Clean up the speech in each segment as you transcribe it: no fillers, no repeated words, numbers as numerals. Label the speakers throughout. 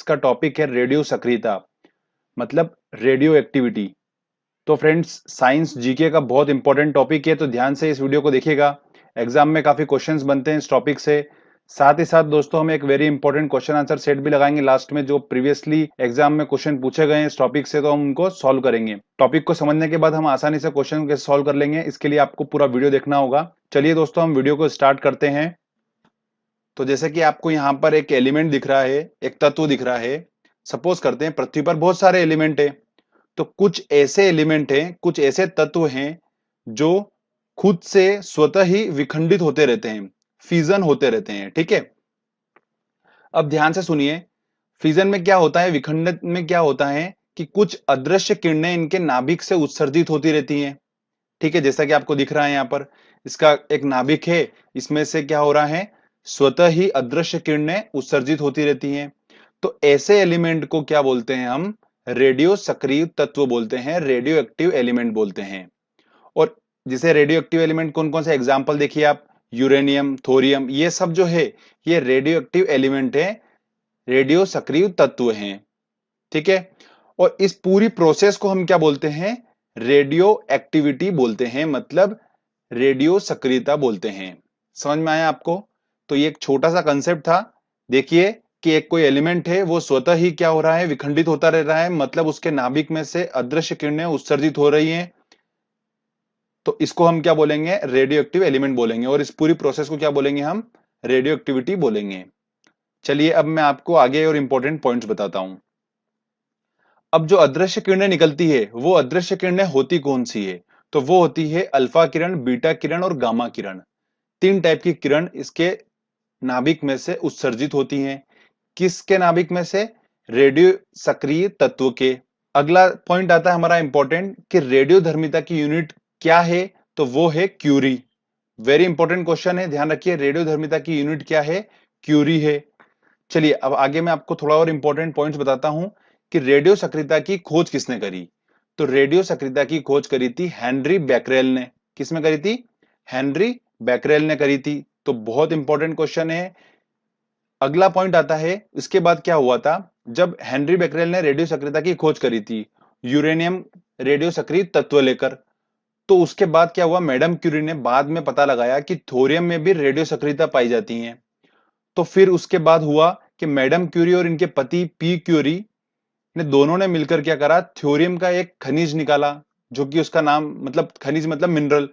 Speaker 1: का टॉपिक है रेडियो सक्रियता, मतलब रेडियो एक्टिविटी। तो फ्रेंड्स, साइंस जीके का बहुत इंपॉर्टेंट टॉपिक है, तो ध्यान से इस वीडियो को देखिएगा। एग्जाम में काफी क्वेश्चंस बनते हैं इस टॉपिक से। साथ ही साथ दोस्तों, हम एक very important question answer set भी लगाएंगे लास्ट में, जो प्रीवियसली एग्जाम में क्वेश्चन पूछे गए हैं इस टॉपिक से, तो हम उनको सॉल्व करेंगे। टॉपिक को समझने के बाद हम आसानी से क्वेश्चन कैसे सॉल्व कर लेंगे, इसके लिए आपको पूरा वीडियो देखना होगा। चलिए दोस्तों, हम वीडियो को स्टार्ट करते हैं। तो जैसे कि आपको यहाँ पर एक एलिमेंट दिख रहा है, एक तत्व दिख रहा है। सपोज करते हैं पृथ्वी पर बहुत सारे एलिमेंट है, तो कुछ ऐसे एलिमेंट हैं, कुछ ऐसे तत्व हैं जो खुद से स्वतः ही विखंडित होते रहते हैं, फ्यूजन होते रहते हैं। ठीक है, अब ध्यान से सुनिए। फ्यूजन में क्या होता है, विखंडन में क्या होता है कि कुछ अदृश्य किरणें इनके नाभिक से उत्सर्जित होती रहती हैं। ठीक है, जैसा कि आपको दिख रहा है यहाँ पर, इसका एक नाभिक है, इसमें से क्या हो रहा है, स्वतः ही अदृश्य किरणें उत्सर्जित होती रहती हैं। तो ऐसे एलिमेंट को क्या बोलते हैं हम, रेडियो सक्रिय तत्व बोलते हैं, रेडियो एक्टिव एलिमेंट बोलते हैं। और जिसे रेडियो एक्टिव एलिमेंट कौन कौन से एग्जाम्पल देखिए आप, यूरेनियम, थोरियम, ये सब जो है ये रेडियो एक्टिव एलिमेंट है, रेडियो सक्रिय तत्व हैं। ठीक है, और इस पूरी प्रोसेस को हम क्या बोलते हैं, रेडियो एक्टिविटी बोलते हैं, मतलब रेडियो सक्रियता बोलते हैं। समझ में आया आपको? तो ये एक छोटा सा कंसेप्ट था। देखिए कि एक कोई एलिमेंट है, वो स्वतः ही क्या हो रहा है, विखंडित होता रह रहा है, मतलब उसके नाभिक में से अदृश्य किरणें उत्सर्जित हो रही हैं। तो इसको हम क्या बोलेंगे, रेडियो एक्टिव एलिमेंट बोलेंगे, और इस पूरी प्रोसेस को क्या बोलेंगे हम, रेडियो एक्टिविटी बोलेंगे। चलिए अब मैं आपको आगे और इंपॉर्टेंट पॉइंट्स बताता हूं। अब जो अदृश्य किरणें निकलती है, वो अदृश्य किरणें होती कौन सी है, तो वो होती है अल्फा किरण, बीटा किरण और गामा किरण। तीन टाइप की किरण इसके नाभिक में से उत्सर्जित होती हैं। किसके नाभिक में से, रेडियो सक्रिय तत्व के। अगला पॉइंट आता है हमारा इंपॉर्टेंट कि रेडियो धर्मिता की यूनिट क्या है, तो वो है क्यूरी। वेरी इंपॉर्टेंट क्वेश्चन है, ध्यान रखिए, रेडियो धर्मिता की यूनिट क्या है, क्यूरी है। चलिए अब आगे मैं आपको थोड़ा और इंपॉर्टेंट पॉइंट्स बताता हूं कि रेडियो सक्रियता की खोज किसने करी। तो रेडियो सक्रियता की खोज करी थी हेनरी बैकरेल ने। किसने करी थी, हेनरी बैकरेल ने करी थी। तो बहुत इंपॉर्टेंट क्वेश्चन है। अगला पॉइंट आता है, इसके बाद क्या हुआ था, जब हेनरी बैकरेल ने रेडियो सक्रियता की खोज करी थी यूरेनियम रेडियो सक्रिय तत्व लेकर, तो उसके बाद क्या हुआ, मैडम क्यूरी ने बाद में पता लगाया कि थोरियम में भी रेडियो सक्रियता पाई जाती है। तो फिर उसके बाद हुआ कि मैडम क्यूरी और इनके पति पी क्यूरी ने दोनों ने मिलकर क्या करा, थ्योरियम का एक खनिज निकाला, जो कि उसका नाम, मतलब खनिज मतलब मिनरल,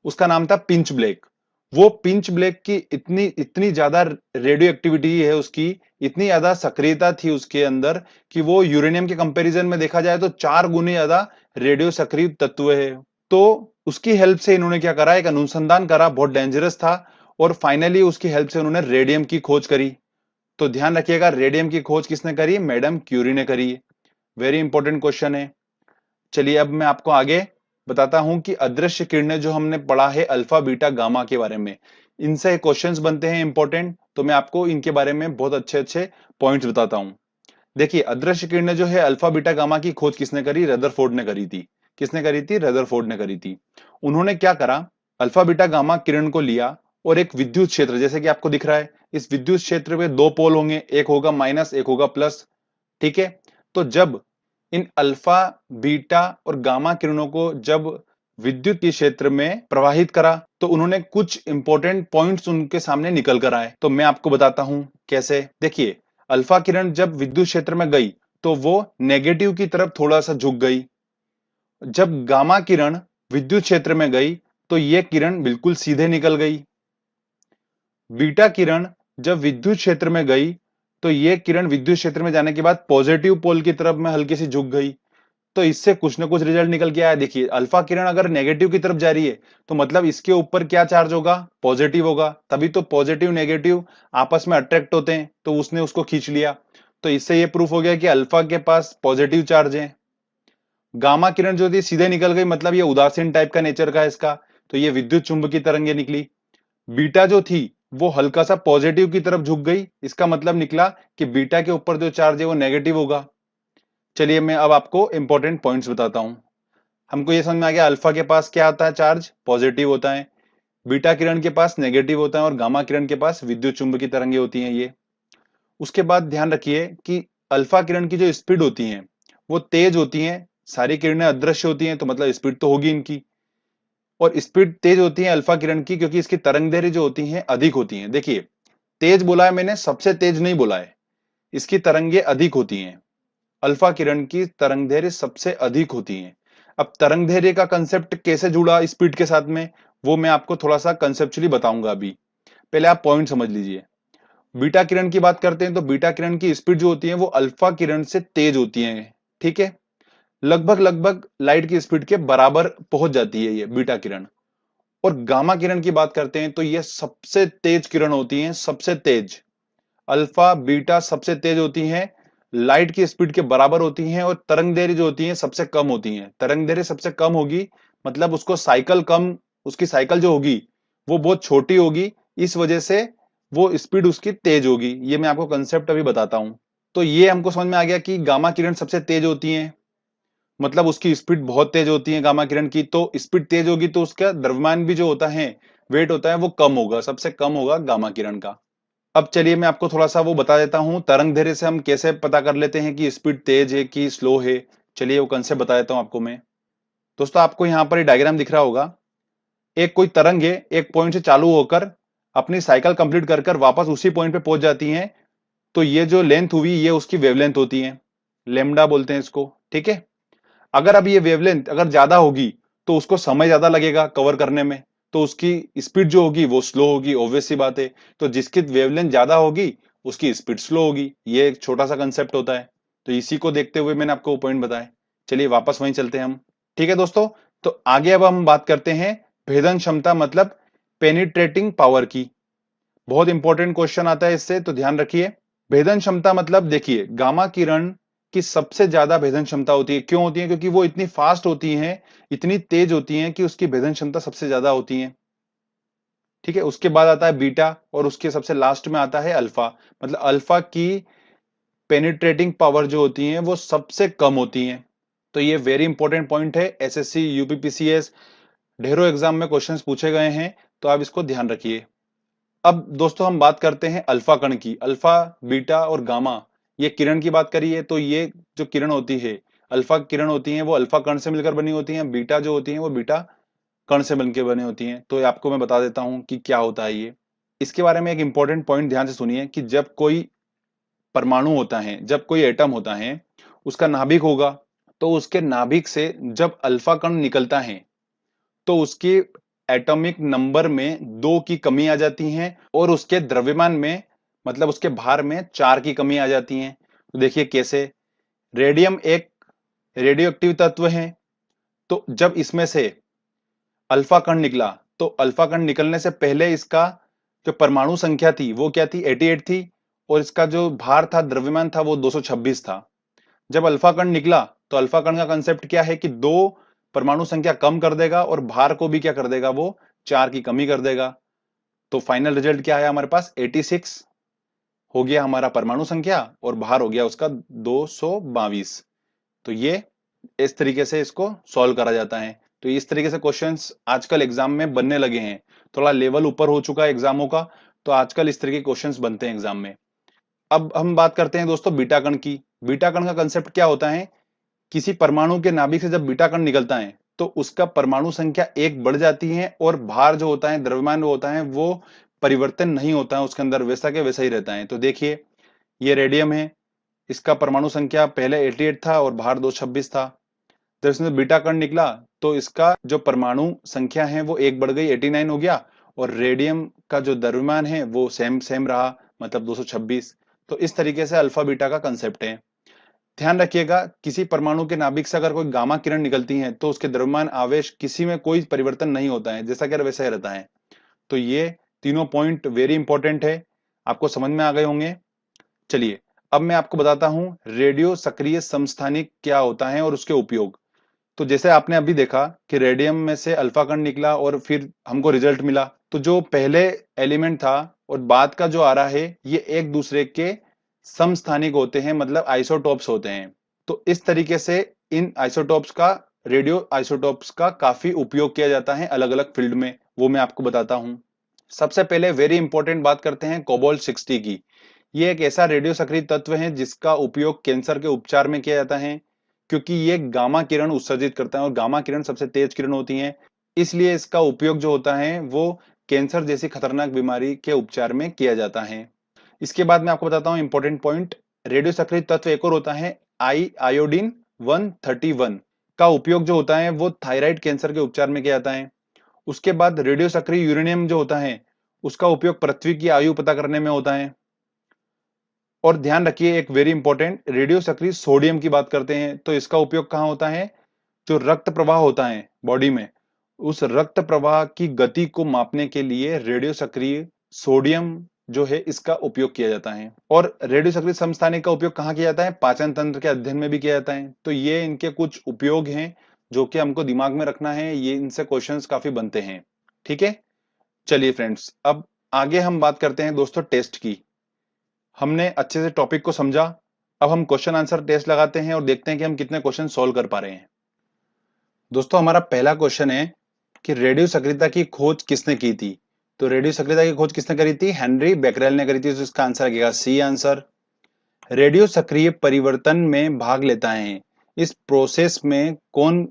Speaker 1: उसका नाम था पिंच ब्लैक। वो पिंच ब्लैक की इतनी इतनी ज्यादा रेडियो एक्टिविटी है उसकी, इतनी ज्यादा सक्रियता थी उसके अंदर, कि वो यूरेनियम के कंपैरिजन में देखा जाए तो 4 गुने ज्यादा रेडियो सक्रिय तत्व है। तो उसकी हेल्प से इन्होंने क्या करा, एक अनुसंधान करा, बहुत डेंजरस था, और फाइनली उसकी हेल्प से उन्होंने रेडियम की खोज करी। तो ध्यान रखिएगा, रेडियम की खोज किसने करी, मैडम क्यूरी ने करी। वेरी इंपॉर्टेंट क्वेश्चन है। चलिए अब मैं आपको आगे बताता हूं कि अदृश्य किरणें जो हमने पढ़ा है अल्फा बीटा गामा के बारे में, इनसे क्वेश्चंस बनते हैं इंपॉर्टेंट, तो मैं आपको इनके बारे में बहुत अच्छे अच्छे पॉइंट्स बताता हूं। देखिए, अदृश्य किरणें जो है अल्फा बीटा गामा की खोज किसने करी, रदरफोर्ड ने करी थी। किसने करी थी, रदरफोर्ड ने करी थी। उन्होंने क्या करा, अल्फा बीटा गामा किरण को लिया और एक विद्युत क्षेत्र, जैसे कि आपको दिख रहा है, इस विद्युत क्षेत्र में दो पोल होंगे, एक होगा माइनस, एक होगा प्लस। ठीक है, तो जब इन अल्फा बीटा और गामा किरणों को जब विद्युत के क्षेत्र में प्रवाहित करा, तो उन्होंने कुछ इंपॉर्टेंट पॉइंट्स उनके सामने निकल कर आए। तो मैं आपको बताता हूं कैसे। देखिए, अल्फा किरण जब विद्युत क्षेत्र में गई तो वो नेगेटिव की तरफ थोड़ा सा झुक गई। जब गामा किरण विद्युत क्षेत्र में गई तो ये किरण बिल्कुल सीधे निकल गई। बीटा किरण जब विद्युत क्षेत्र में गई तो ये किरण विद्युत क्षेत्र में जाने के बाद पॉजिटिव पोल की तरफ में हल्की सी झुक गई। तो इससे कुछ ना कुछ रिजल्ट निकल के आया। देखिए, अल्फा किरण अगर नेगेटिव की तरफ जा रही है तो मतलब इसके ऊपर क्या चार्ज होगा, पॉजिटिव होगा, तभी तो पॉजिटिव नेगेटिव आपस में अट्रैक्ट होते हैं, तो उसने उसको खींच लिया। तो इससे यह प्रूफ हो गया कि अल्फा के पास पॉजिटिव चार्ज है। गामा किरण जो थी सीधे निकल गई, मतलब ये उदासीन टाइप का नेचर का है इसका, तो ये विद्युत चुंबकीय तरंगे निकली। बीटा जो थी वो हल्का सा पॉजिटिव की तरफ झुक गई, इसका मतलब निकला कि बीटा के ऊपर जो चार्ज है वो नेगेटिव होगा। चलिए मैं अब आपको इंपॉर्टेंट पॉइंट्स बताता हूं। हमको ये समझ में आ गया, अल्फा के पास क्या आता है, चार्ज पॉजिटिव होता है, बीटा किरण के पास नेगेटिव होता है, और गामा किरण के पास विद्युत चुंबकीय तरंगे होती हैं ये। उसके बाद ध्यान रखिए कि अल्फा किरण की जो स्पीड होती है वो तेज होती है, सारी किरणें अदृश्य होती हैं, तो मतलब स्पीड तो होगी इनकी। और स्पीड तेज होती है अल्फा किरण की क्योंकि इसकी तरंग दैर्घ्य जो होती है अधिक होती है। देखिए, तेज बोला है मैंने, सबसे तेज नहीं बोला है। इसकी तरंगे अधिक होती हैं। अल्फा किरण की तरंग दैर्घ्य सबसे अधिक होती है। अब तरंग दैर्घ्य का कंसेप्ट कैसे जुड़ा स्पीड के साथ में, वो मैं आपको थोड़ा सा कंसेप्चुअली बताऊंगा अभी। पहले आप पॉइंट समझ लीजिए। बीटा किरण की बात करते हैं तो बीटा किरण की स्पीड जो होती है वो अल्फा किरण से तेज होती है। ठीक है, लगभग लगभग लाइट की स्पीड के बराबर पहुंच जाती है ये बीटा किरण। और गामा किरण की बात करते हैं तो ये सबसे तेज किरण होती है, सबसे तेज। अल्फा बीटा सबसे तेज होती हैं, लाइट की स्पीड के बराबर होती हैं, और तरंग दैर्घ्य जो होती है सबसे कम होती हैं। तरंग दैर्घ्य सबसे कम होगी मतलब उसको साइकिल कम, उसकी साइकिल जो होगी वो बहुत छोटी होगी, इस वजह से वो स्पीड उसकी तेज होगी। ये मैं आपको कंसेप्ट अभी बताता हूं। तो ये हमको समझ में आ गया कि गामा किरण सबसे तेज होती है, मतलब उसकी स्पीड बहुत तेज होती है गामा किरण की। तो स्पीड तेज होगी तो उसका द्रव्यमान भी जो होता है, वेट होता है, वो कम होगा, सबसे कम होगा गामा किरण का। अब चलिए मैं आपको थोड़ा सा वो बता देता हूं, तरंग दैर्घ्य से हम कैसे पता कर लेते हैं कि स्पीड तेज है कि स्लो है। चलिए वो कंसेप्ट बता देता हूं आपको मैं। दोस्तों आपको यहाँ पर डायग्राम दिख रहा होगा। एक कोई तरंग है, एक पॉइंट से चालू होकर अपनी साइकिल कंप्लीट कर कर वापस उसी पॉइंट पे पहुंच जाती है। तो ये जो लेंथ हुई ये उसकी वेवलेंथ होती है, लेमडा बोलते हैं इसको। ठीक है, अगर अब ये वेवलेंथ अगर ज्यादा होगी तो उसको समय ज्यादा लगेगा कवर करने में, तो उसकी स्पीड जो होगी वो स्लो होगी, ऑब्वियस सी बात है। तो जिसकी वेवलेंथ ज्यादा होगी उसकी स्पीड स्लो होगी। ये एक छोटा सा कंसेप्ट होता है। तो इसी को देखते हुए मैंने आपको पॉइंट बताया। चलिए वापस वहीं चलते हैं हम। ठीक है दोस्तों, तो आगे अब हम बात करते हैं भेदन क्षमता मतलब पेनिट्रेटिंग पावर की। बहुत इंपॉर्टेंट क्वेश्चन आता है इससे, तो ध्यान रखिए। भेदन क्षमता मतलब देखिए, गामा किरण की सबसे ज्यादा भेदन क्षमता होती है। क्यों होती है? क्योंकि वो इतनी फास्ट होती हैं, इतनी तेज होती हैं कि उसकी भेदन क्षमता सबसे ज्यादा होती है। ठीक है, उसके बाद आता है बीटा और उसके सबसे लास्ट में आता है अल्फा। मतलब अल्फा की पेनिट्रेटिंग पावर जो होती है वो सबसे कम होती है। तो ये वेरी इंपॉर्टेंट पॉइंट है, एसएससी यूपीपीसीएस ढेरों एग्जाम में क्वेश्चंस पूछे गए हैं, तो आप इसको ध्यान रखिए। अब दोस्तों हम बात करते हैं अल्फा कण की। अल्फा बीटा और गामा, ये किरण की बात करिए तो ये जो किरण होती है, अल्फा किरण होती है वो अल्फा कण से मिलकर बनी होती हैं, बीटा जो होती है वो बीटा कण से बनकर बनी होती हैं। तो ये आपको मैं बता देता हूं कि क्या होता है ये। इसके बारे में एक इंपॉर्टेंट पॉइंट ध्यान से सुनिए कि जब कोई परमाणु होता है, जब कोई एटम होता है, उसका नाभिक होगा, तो उसके नाभिक से जब अल्फा कण निकलता है तो उसकी एटॉमिक नंबर में 2 की कमी आ जाती है, और उसके द्रव्यमान में मतलब उसके भार में 4 की कमी आ जाती है। तो देखिए कैसे। रेडियम एक रेडियो एक्टिव तत्व है, तो जब इसमें से अल्फा कण निकला, तो अल्फा कण निकलने से पहले इसका जो परमाणु संख्या थी वो क्या थी? 88 थी, और इसका जो भार था, द्रव्यमान था, वो 226 था। जब अल्फा कण निकला तो अल्फा कण का कंसेप्ट क्या है कि दो परमाणु संख्या कम कर देगा और भार को भी क्या कर देगा? वो 4 की कमी कर देगा। तो फाइनल रिजल्ट क्या है हमारे पास? 86 हो गया हमारा परमाणु संख्या, और भार हो गया उसका 222। तो ये इस तरीके से इसको सॉल्व करा जाता है। तो इस तरीके से क्वेश्चंस आजकल एग्जाम में बनने लगे हैं। थोड़ा लेवल ऊपर हो चुका है एग्जामों का, तो आजकल इस तरीके के क्वेश्चंस बनते हैं एग्जाम में। अब हम बात करते हैं दोस्तों बीटा कण की। बीटा कण का कंसेप्ट क्या होता है? किसी परमाणु के नाभिक से जब बीटा कण निकलता है तो उसका परमाणु संख्या 1 बढ़ जाती है, और भार जो होता है, द्रव्यमान जो होता है, वो परिवर्तन नहीं होता है उसके अंदर, वैसा के वैसा ही रहता है। तो देखिए, ये रेडियम है, इसका परमाणु संख्या पहले 88 था और भार 226 था। जब इसमें बीटा कण निकला तो इसका जो परमाणु संख्या है वो 1 बढ़ गई, 89 हो गया, और रेडियम का जो द्रव्यमान है वो सेम सेम रहा, मतलब 226। तो इस तरीके से अल्फा बीटा का कंसेप्ट है। ध्यान रखिएगा, किसी परमाणु के नाभिक से अगर कोई गामा किरण निकलती है तो उसके द्रव्यमान आवेश किसी में कोई परिवर्तन नहीं होता है, जैसा कि वैसा ही रहता है। तो ये तीनों पॉइंट वेरी इंपॉर्टेंट है, आपको समझ में आ गए होंगे। चलिए अब मैं आपको बताता हूं रेडियो सक्रिय समस्थानिक क्या होता है और उसके उपयोग। तो जैसे आपने अभी देखा कि रेडियम में से अल्फा कण निकला और फिर हमको रिजल्ट मिला, तो जो पहले एलिमेंट था और बाद का जो आ रहा है, ये एक दूसरे के समस्थानिक होते हैं, मतलब आइसोटोप्स होते हैं। तो इस तरीके से इन आइसोटोप्स का, रेडियो आइसोटोप्स का काफी उपयोग किया जाता है अलग अलग फील्ड में, वो मैं आपको बताता हूं। सबसे पहले वेरी इंपॉर्टेंट बात करते हैं कोबाल्ट 60 की। ये एक ऐसा रेडियो सक्रिय तत्व है जिसका उपयोग कैंसर के उपचार में किया जाता है, क्योंकि ये गामा किरण उत्सर्जित करता है और गामा किरण सबसे तेज किरण होती है। इसलिए इसका उपयोग जो होता है वो कैंसर जैसी खतरनाक बीमारी के उपचार में किया जाता है। इसके बाद मैं आपको बताता हूँ इंपॉर्टेंट पॉइंट। रेडियो सक्रिय तत्व एक और होता है आयोडीन 131 का उपयोग जो होता है वो थायराइड कैंसर के उपचार में किया जाता है। उसके बाद रेडियो सक्रिय यूरेनियम जो होता है उसका उपयोग पृथ्वी की आयु पता करने में होता है। और ध्यान रखिए एक वेरी इंपॉर्टेंट, रेडियो सक्रिय सोडियम की बात करते हैं तो इसका उपयोग कहाँ होता है? जो रक्त प्रवाह होता है बॉडी में, उस रक्त प्रवाह की गति को मापने के लिए रेडियो सक्रिय सोडियम जो है इसका उपयोग किया जाता है। और रेडियो सक्रिय समस्थानिक का उपयोग कहाँ किया जाता है? पाचन तंत्र के अध्ययन में भी किया जाता है। तो ये इनके कुछ उपयोग हैं जो कि हमको दिमाग में रखना है, ये इनसे क्वेश्चंस काफी बनते हैं। ठीक है, चलिए फ्रेंड्स, अब आगे हम बात करते हैं दोस्तों टेस्ट की। हमने अच्छे से टॉपिक को समझा, अब हम क्वेश्चन आंसर टेस्ट लगाते हैं और देखते हैं कि हम कितने क्वेश्चन सॉल्व कर पा रहे हैं। दोस्तों हमारा पहला क्वेश्चन है कि रेडियो सक्रियता की खोज किसने की थी? तो रेडियो सक्रियता की खोज किसने करी थी? हेनरी बेकरेल ने करी थी। तो इसका आंसर लगेगा सी आंसर। रेडियो सक्रिय परिवर्तन में भाग लेता है, इस प्रोसेस में कौन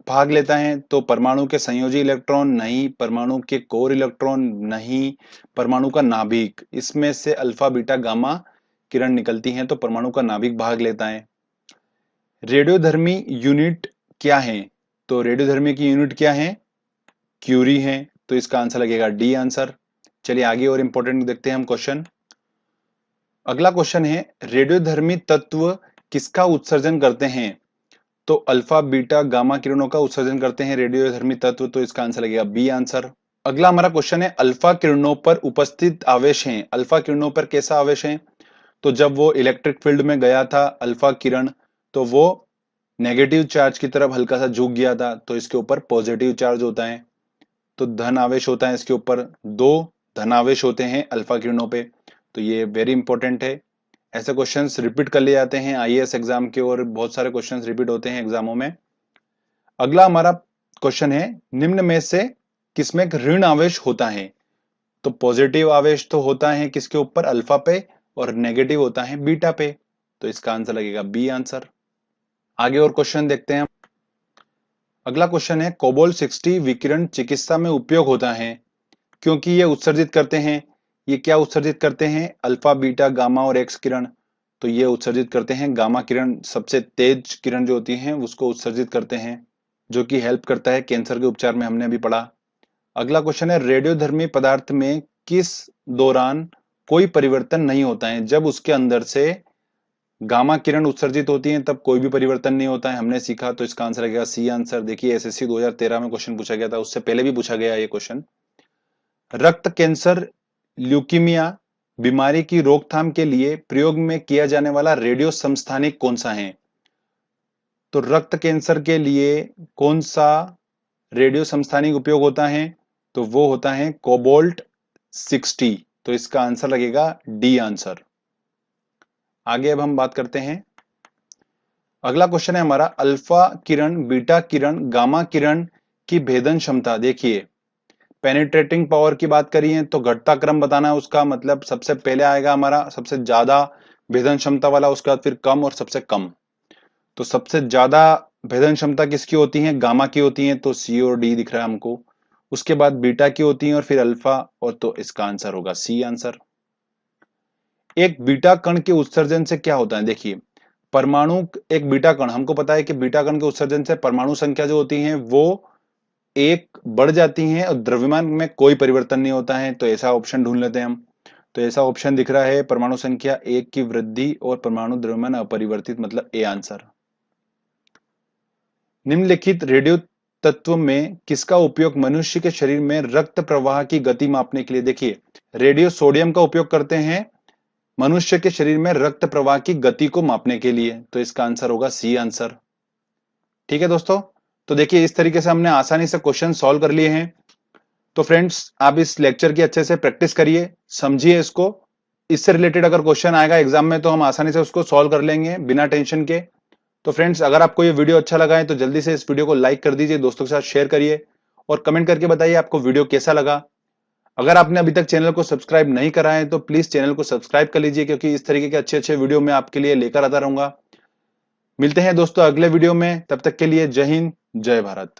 Speaker 1: भाग लेता है? तो परमाणु के संयोजी इलेक्ट्रॉन नहीं, परमाणु के कोर इलेक्ट्रॉन नहीं, परमाणु का नाभिक, इसमें से अल्फा बीटा गामा किरण निकलती हैं तो परमाणु का नाभिक भाग लेता है। रेडियोधर्मी यूनिट क्या है? तो रेडियोधर्मी की यूनिट क्या है? क्यूरी है। तो इसका आंसर लगेगा डी आंसर। चलिए आगे और इंपॉर्टेंट देखते हैं हम क्वेश्चन। अगला क्वेश्चन है रेडियोधर्मी तत्व किसका उत्सर्जन करते हैं? तो अल्फा बीटा गामा किरणों का उत्सर्जन करते हैं रेडियोधर्मी तत्व। तो इसका आंसर लगेगा बी आंसर। अगला हमारा क्वेश्चन है अल्फा किरणों पर उपस्थित आवेश हैं। अल्फा किरणों पर कैसा आवेश है? तो जब वो इलेक्ट्रिक फील्ड में गया था अल्फा किरण, तो वो नेगेटिव चार्ज की तरफ हल्का सा झुक गया था, तो इसके ऊपर पॉजिटिव चार्ज होता है, तो धन आवेश होता है इसके ऊपर। दो धन आवेश होते हैं अल्फा किरणों पे, तो ये वेरी इंपॉर्टेंट है। ऐसे क्वेश्चंस रिपीट कर लिए जाते हैं आईएएस एग्जाम के, और बहुत सारे क्वेश्चंस रिपीट होते हैं एग्जामों में। अगला हमारा क्वेश्चन है निम्न में से किसमें ऋण आवेश होता है? तो पॉजिटिव आवेश तो होता है किसके ऊपर? अल्फा पे, और नेगेटिव होता है बीटा पे। तो इसका आंसर लगेगा बी आंसर। आगे और क्वेश्चन देखते हैं। अगला क्वेश्चन है कोबाल्ट 60 विकिरण चिकित्सा में उपयोग होता है क्योंकि ये उत्सर्जित करते हैं। ये क्या उत्सर्जित करते हैं? अल्फा बीटा गामा और एक्स किरण। तो ये उत्सर्जित करते हैं गामा किरण, सबसे तेज किरण जो होती है उसको उत्सर्जित करते हैं, जो कि हेल्प करता है कैंसर के उपचार में, हमने अभी पढ़ा। अगला क्वेश्चन है रेडियोधर्मी पदार्थ में किस दौरान कोई परिवर्तन नहीं होता है? जब उसके अंदर से गामा किरण उत्सर्जित होती है तब कोई भी परिवर्तन नहीं होता है, हमने सीखा। तो इसका आंसर रहेगा सी आंसर। देखिए एसएससी 2013 में क्वेश्चन पूछा गया था, उससे पहले भी पूछा गया ये क्वेश्चन। रक्त कैंसर ल्यूकीमिया बीमारी की रोकथाम के लिए प्रयोग में किया जाने वाला रेडियो समस्थानिक कौन सा है? तो रक्त कैंसर के लिए कौन सा रेडियो समस्थानिक उपयोग होता है? तो वो होता है कोबाल्ट 60। तो इसका आंसर लगेगा डी आंसर। आगे अब हम बात करते हैं। अगला क्वेश्चन है हमारा अल्फा किरण, बीटा किरण, गामा किरण की भेदन क्षमता। देखिए पेनिट्रेटिंग पावर की बात करी है तो घटता क्रम बताना है उसका, मतलब सबसे पहले आएगा हमारा सबसे ज्यादा भेदन क्षमता वाला, उसके बाद फिर कम और सबसे कम। तो सबसे ज्यादा भेदन क्षमता किसकी होती है? गामा की होती है, तो सी और डी दिख रहा है हमको। उसके बाद बीटा की होती है और फिर अल्फा, और तो इसका आंसर होगा सी आंसर। एक बीटा कण के उत्सर्जन से क्या होता है? देखिए परमाणु, एक बीटा कण, हमको पता है कि बीटा कण के उत्सर्जन से परमाणु संख्या जो होती है वो एक बढ़ जाती है और द्रव्यमान में कोई परिवर्तन नहीं होता है। तो ऐसा ऑप्शन ढूंढ लेते हैं हम। तो ऐसा ऑप्शन दिख रहा है परमाणु संख्या 1 की वृद्धि और परमाणु द्रव्यमान अपरिवर्तित, मतलब ए आंसर। निम्नलिखित रेडियो तत्व में किसका उपयोग मनुष्य के शरीर में रक्त प्रवाह की गति मापने के लिए? देखिए रेडियो सोडियम का उपयोग करते हैं मनुष्य के शरीर में रक्त प्रवाह की गति को मापने के लिए। तो इसका आंसर होगा सी आंसर। ठीक है दोस्तों, तो देखिए इस तरीके से हमने आसानी से क्वेश्चन सॉल्व कर लिए हैं। तो फ्रेंड्स आप इस लेक्चर की अच्छे से प्रैक्टिस करिए, समझिए इसको। इससे रिलेटेड अगर क्वेश्चन आएगा एग्जाम में तो हम आसानी से उसको सॉल्व कर लेंगे बिना टेंशन के। तो फ्रेंड्स अगर आपको ये वीडियो अच्छा लगा है तो जल्दी से इस वीडियो को लाइक कर दीजिए, दोस्तों के साथ शेयर करिए और कमेंट करके बताइए आपको वीडियो कैसा लगा। अगर आपने अभी तक चैनल को सब्सक्राइब नहीं करा है तो प्लीज चैनल को सब्सक्राइब कर लीजिए, क्योंकि इस तरीके के अच्छे-अच्छे वीडियो मैं आपके लिए लेकर आता रहूंगा। मिलते हैं दोस्तों अगले वीडियो में, तब तक के लिए जय हिंद, जय भारत।